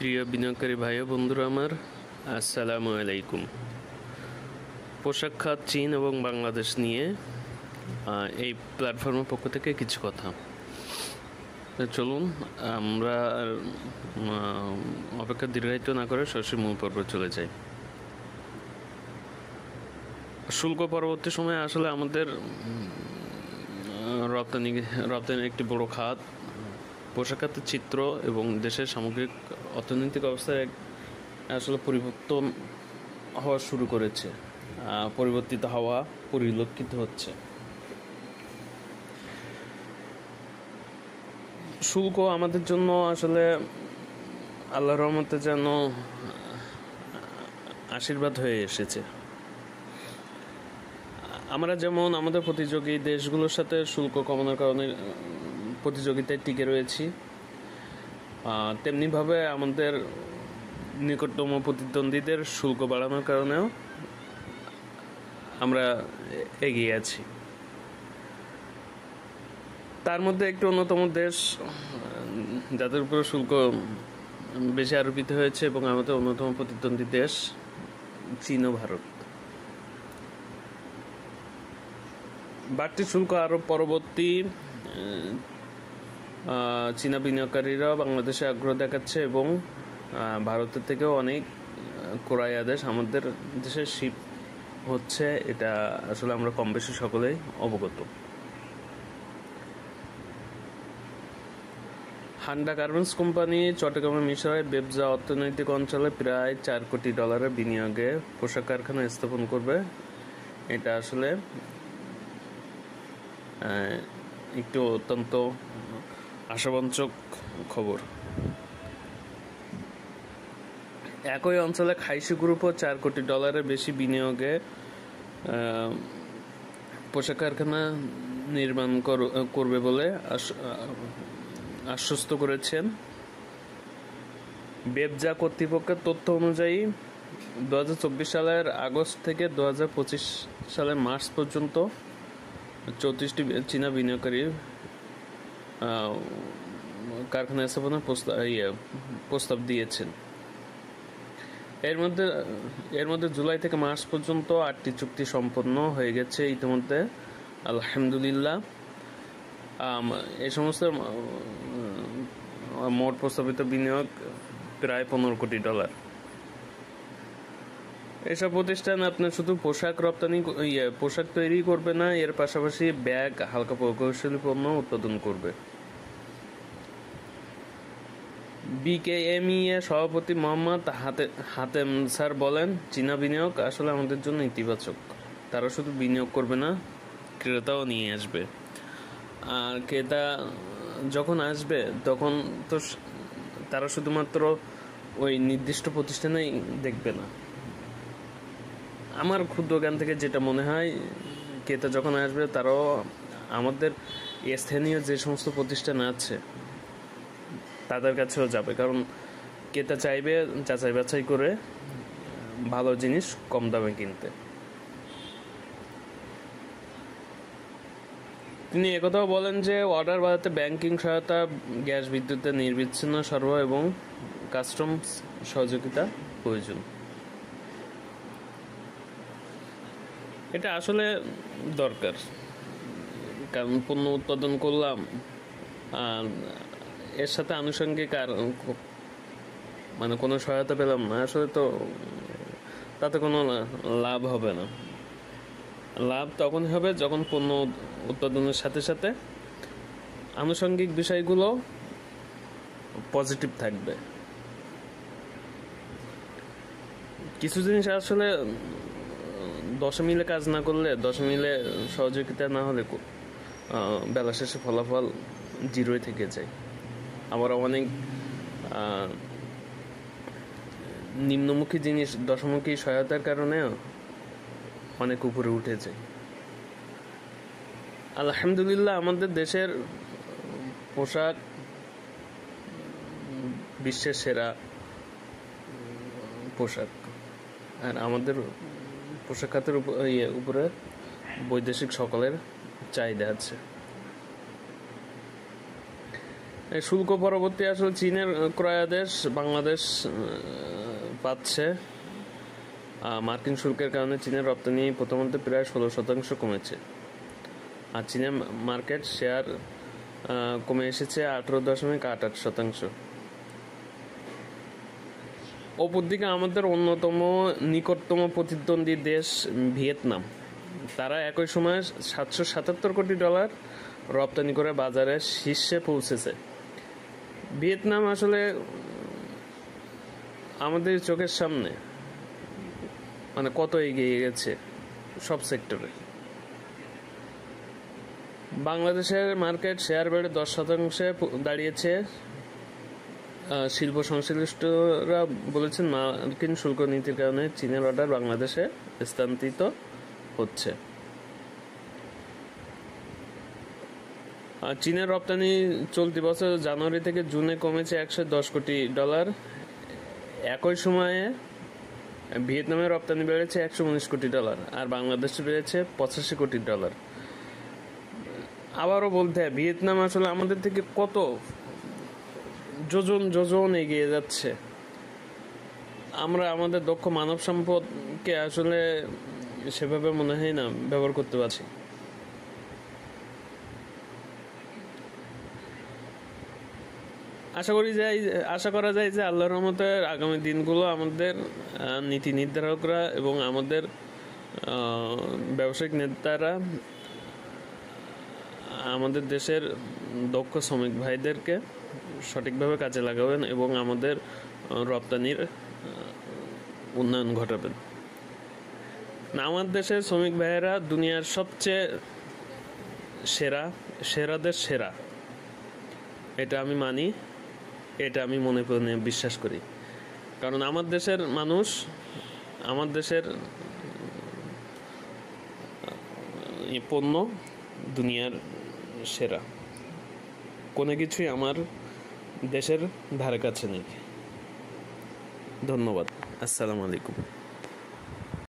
প্রিয় বিনিয়োগকারী ভাই ও বন্ধুরা আমার, আসসালামু আলাইকুম। পোশাক খাত চীন এবং বাংলাদেশ নিয়ে এই প্ল্যাটফর্মের পক্ষ থেকে কিছু কথা। চলুন আমরা অপেক্ষা দীর্ঘায়িত না করে সরাসরি মূল পর্বে চলে যাই। শুল্ক পরবর্তী সময়ে আসলে আমাদের রপ্তানির একটি বড় খাত পোশাক খাতের চিত্র এবং দেশের সামগ্রিক অর্থনৈতিক অবস্থায় আসলে পরিবর্তন হওয়া শুরু করেছে, পরিবর্তিত হওয়া পরিলক্ষিত হচ্ছে। শুল্ক আমাদের জন্য আসলে আল্লাহর রহমতে যেন আশীর্বাদ হয়ে এসেছে। আমরা যেমন আমাদের প্রতিযোগী দেশগুলোর সাথে শুল্ক কমানোর কারণে প্রতিযোগিতায় টিকে রয়েছি, তেমনিভাবে আমাদের নিকটতম প্রতিদ্বন্দ্বীদের শুল্ক বাড়ানোর কারণেও আমরা এগিয়ে আছি। তার মধ্যে একটি অন্যতম দেশ যাদের উপর শুল্ক বেশি আরোপিত হয়েছে এবং আমাদের অন্যতম প্রতিদ্বন্দ্বী দেশ চীন ও ভারত। বাড়তি শুল্ক আরোপ পরবর্তী চীনা বিনিয়োগকারীরা বাংলাদেশে আগ্রহ দেখাচ্ছে এবং ভারতের থেকেও অনেক ক্রয় আদেশ আমাদের দেশে শিপ হচ্ছে। এটা আসলে আমরা কম বেশি সকলেই অবগত। হান্ডা গার্মেন্টস কোম্পানি চট্টগ্রামের মিশরের বেবজা অর্থনৈতিক অঞ্চলে প্রায় $4 কোটি বিনিয়োগে পোশাক কারখানা স্থাপন করবে। এটা আসলে একটু অত্যন্ত আশাবাঞ্চক খবর। একই অঞ্চলে খাইশি গ্রুপও $4 কোটি বেশি বিনিয়োগে পোশাক কারখানা নির্মাণ করবে বলে আশ্বস্ত করেছেন। বেবজা কর্তৃপক্ষের তথ্য অনুযায়ী 2024 সালের আগস্ট থেকে 2025 সালের মার্চ পর্যন্ত 34টি চীনা বিনিয়োগকারী কারখানা স্থাপনের প্রস্তাব দিয়েছেন। এর মধ্যে জুলাই থেকে মার্চ পর্যন্ত 8টি চুক্তি সম্পন্ন হয়ে গেছে ইতিমধ্যে, আলহামদুলিল্লাহ। এই সমস্ত মোট প্রস্তাবিত বিনিয়োগ প্রায় $15 কোটি। এসব প্রতিষ্ঠান আপনার শুধু পোশাক তৈরি করবে না, এর পাশাপাশি ব্যাগ, হালকা প্রকৌশলী পণ্য উৎপাদন করবে। বিকেএমইএ সভাপতি মোহাম্মদ হাতেম স্যার বলেন, চীনা বিনিয়োগ আসলে আমাদের জন্য ইতিবাচক। তারা শুধু বিনিয়োগ করবে না, ক্রেতাও নিয়ে আসবে। আর ক্রেতা যখন আসবে তখন তো তারা শুধুমাত্র ওই নির্দিষ্ট প্রতিষ্ঠানেই দেখবে না। আমার ক্ষুদ্র জ্ঞান থেকে যেটা মনে হয়, ক্রেতা যখন আসবে তারাও আমাদের স্থানীয় যে সমস্ত প্রতিষ্ঠান আছে তাদের কাছেও যাবে, কারণ ক্রেতা চাইবে যাচাই বাছাই করে ভালো জিনিস কম দামে কিনতে। তিনি একথাও বলেন যে অর্ডার বাড়াতে ব্যাংকিং সহায়তা, গ্যাস বিদ্যুতের নির্বিচ্ছিন্ন সরবরাহ এবং কাস্টমস সহযোগিতা প্রয়োজন। এটা আসলে দরকার, কারণ পণ্য উৎপাদন করলাম আর এর সাথে আনুষঙ্গিক আর কোনো সহায়তা পেলাম না, আসলে তো তাতে কোনো লাভ হবে না। লাভ তখন হবে যখন পণ্য উৎপাদনের সাথে সাথে আনুষঙ্গিক বিষয়গুলো পজিটিভ থাকবে। কিছু জিনিস আসলে 10 মিলে কাজ না করলে, 10 মিলে সহযোগিতা না হলে বেলা শেষে ফলাফল জিরোই থেকে যায়। আবার অনেক নিম্নমুখী জিনিস দশমুখী সহায়তার কারণে অনেক উপরে উঠে যায়। আলহামদুলিল্লাহ, আমাদের দেশের পোশাক বিশ্বের সেরা পোশাক, আর আমাদের পোশাক খাতের উপরে বৈদেশিক সকলের চাহিদা আছে। এই শুল্ক পরবর্তী আসলে চীনের ক্রয়াদেশ বাংলাদেশ পাচ্ছে। মার্কিন শুল্কের কারণে চীনের রপ্তানি প্রথমত প্রায় 16% কমেছে, আর চীনের মার্কেট শেয়ার কমে এসেছে 18.88%। অপরদিকে আমাদের অন্যতম নিকটতম প্রতিদ্বন্দ্বী দেশ ভিয়েতনাম, তারা একই সময়ে $777 কোটি রপ্তানি করে বাজারে শীর্ষে পৌঁছেছে। ভিয়েতনাম আসলে আমাদের চোখের সামনে মানে কত এগিয়ে গেছে সব সেক্টরে। বাংলাদেশের মার্কেট শেয়ার বেড়ে 10% দাঁড়িয়েছে। শিল্প সংশ্লিষ্টরা বলেছেন মার্কিন শুল্ক নীতির কারণে চীনের অর্ডার বাংলাদেশে স্থানান্তরিত হচ্ছে। চীনের রপ্তানি চলতি বছর জানুয়ারি থেকে জুনে কমেছে $110 কোটি। একই সময়ে ভিয়েতনামের রপ্তানি বেড়েছে $119 কোটি, আর বাংলাদেশে বেড়েছে $85 কোটি। আবারও বলতে হয়, ভিয়েতনাম আসলে আমাদের থেকে কত যোজন এগিয়ে যাচ্ছে। আমরা আমাদের দক্ষ মানব সম্পদকে আসলে সেভাবে মনে হয় না ব্যবহার করতে পারছি। আশা করা যায় যে আল্লাহর রহমতে আগামী দিনগুলো আমাদের নীতি নির্ধারকরা এবং আমাদের ব্যবসায়িক নেতারা আমাদের দেশের দক্ষ শ্রমিক ভাইদেরকে সঠিকভাবে কাজে লাগাবেন এবং আমাদের রপ্তানির উন্নয়ন ঘটাবেন। আমার দেশের শ্রমিক ভাইয়েরা দুনিয়ার সবচেয়ে সেরাদের সেরা, এটা আমি মানি, এটা আমি মনে প্রাণে বিশ্বাস করি। কারণ আমার দেশের মানুষ, আমার দেশের পণ্য দুনিয়ার সেরা, কোনো কিছুই আমার দেশের ধারে কাছে নেই। ধন্যবাদ। আসসালামু আলাইকুম।